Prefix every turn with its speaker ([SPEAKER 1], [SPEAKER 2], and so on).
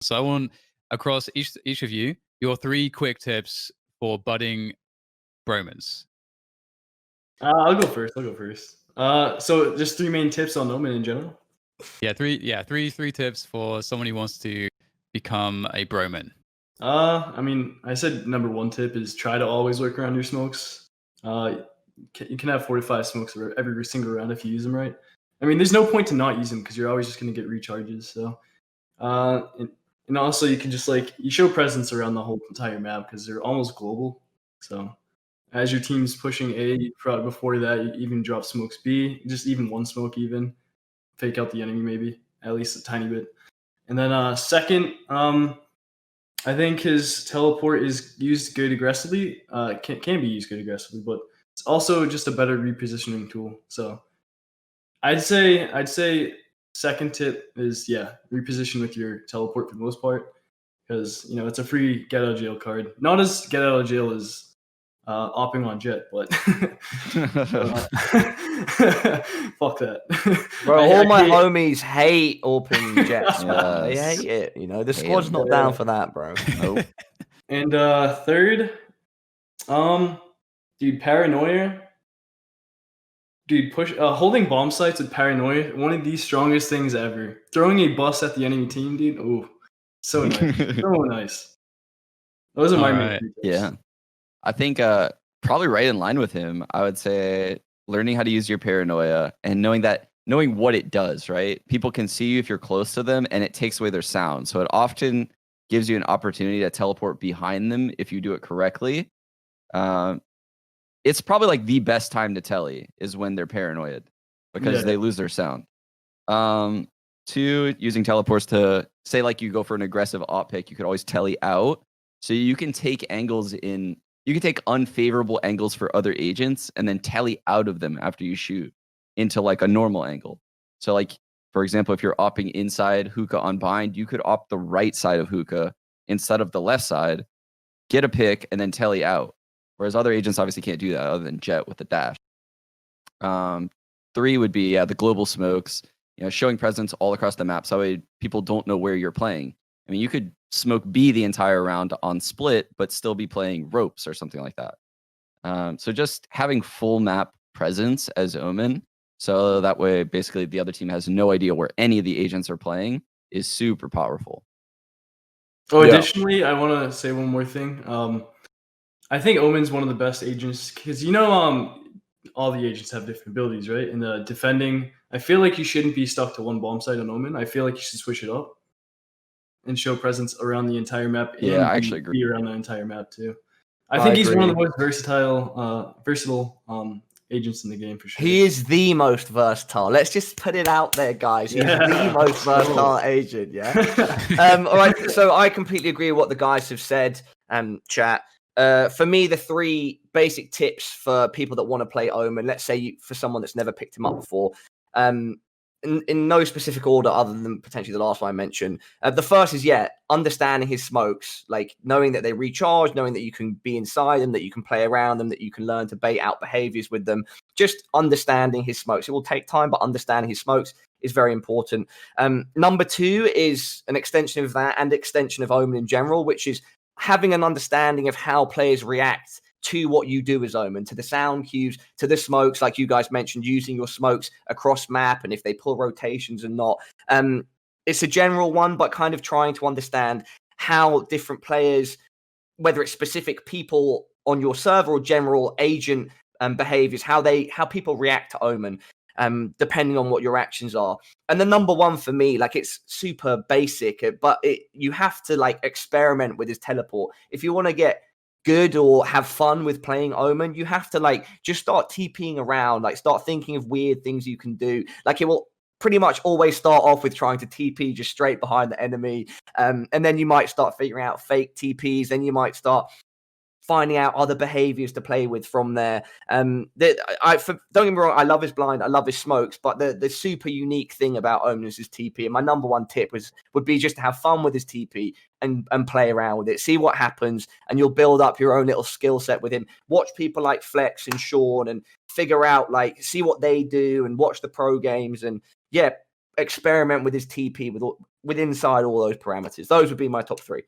[SPEAKER 1] So I want across each of you your 3 quick tips for budding bromans.
[SPEAKER 2] I'll go first. So just 3 main tips on Omen in general.
[SPEAKER 1] Three tips for someone who wants to become a broman.
[SPEAKER 2] I mean, I said number 1 tip is try to always work around your smokes. You can have 4 to 5 smokes every single round if you use them right. I mean, there's no point to not use them because you're always just going to get recharges. So, and also you can just you show presence around the whole entire map because they're almost global. So, as your team's pushing A, before that you even drop smokes B, just even 1 smoke, even fake out the enemy maybe at least a tiny bit. And then second, I think his teleport is used good aggressively. Can be used good aggressively, but it's also just a better repositioning tool. So I'd say second tip is reposition with your teleport for the most part because it's a free get out of jail card. Not as get out of jail as opping on Jet, but fuck that.
[SPEAKER 3] Bro, all my homies hate opening Jets, man. They hate it. The squad's not down for that, bro. Nope.
[SPEAKER 2] And third, dude, paranoia. Dude, holding bomb sites with paranoia, one of the strongest things ever. Throwing a bus at the enemy team, dude. Oh, so nice. So nice. Those are my main tips.
[SPEAKER 4] Yeah. I think probably right in line with him, I would say learning how to use your paranoia and knowing what it does, right? People can see you if you're close to them and it takes away their sound. So it often gives you an opportunity to teleport behind them if you do it correctly. It's probably the best time to telly is when they're paranoid because they lose their sound. 2, using teleports to say you go for an aggressive op pick, you could always telly out. So you can take angles you can take unfavorable angles for other agents and then telly out of them after you shoot into a normal angle. So for example, if you're opping inside hookah on bind, you could opt the right side of hookah instead of the left side, get a pick, and then telly out. Whereas other agents obviously can't do that other than Jet with the dash. 3 would be the global smokes, showing presence all across the map so people don't know where you're playing. I mean, you could smoke B the entire round on split, but still be playing ropes or something like that. So just having full map presence as Omen, so that way basically the other team has no idea where any of the agents are playing, is super powerful.
[SPEAKER 2] Additionally, I want to say one more thing. I think Omen's one of the best agents because all the agents have different abilities, right? In the defending, I feel like you shouldn't be stuck to one bomb site on Omen. I feel like you should switch it up and show presence around the entire map.
[SPEAKER 4] Yeah,
[SPEAKER 2] and
[SPEAKER 4] I actually agree.
[SPEAKER 2] Be around the entire map too. I think he's one of the most versatile agents in the game for sure.
[SPEAKER 3] He is the most versatile. Let's just put it out there, guys. He's the most versatile agent. Yeah. All right. So I completely agree with what the guys have said. Chat. For me, the 3 basic tips for people that want to play Omen. Let's say for someone that's never picked him up before. In no specific order other than potentially the last one I mentioned. The first is, understanding his smokes, knowing that they recharge, knowing that you can be inside them, that you can play around them, that you can learn to bait out behaviors with them. Just understanding his smokes. It will take time, but understanding his smokes is very important. Number 2 is an extension of that and extension of Omen in general, which is having an understanding of how players react to what you do as Omen, to the sound cues, to the smokes, like you guys mentioned, using your smokes across map and if they pull rotations and not. It's a general one, but kind of trying to understand how different players, whether it's specific people on your server or general agent behaviors, how people react to Omen, depending on what your actions are. And the number 1 for me, it's super basic, but you have to experiment with his teleport. If you want to get good or have fun with playing Omen, you have to just start TPing around, start thinking of weird things you can do. It will pretty much always start off with trying to TP just straight behind the enemy. And then you might start figuring out fake TPs. Then you might start finding out other behaviors to play with from there. Don't get me wrong, I love his blind, I love his smokes, but the super unique thing about Omen is his TP. And my number 1 tip would be just to have fun with his TP and play around with it. See what happens, and you'll build up your own little skill set with him. Watch people like Flex and Sean and figure out, see what they do and watch the pro games and experiment with his TP with inside all those parameters. Those would be my top 3.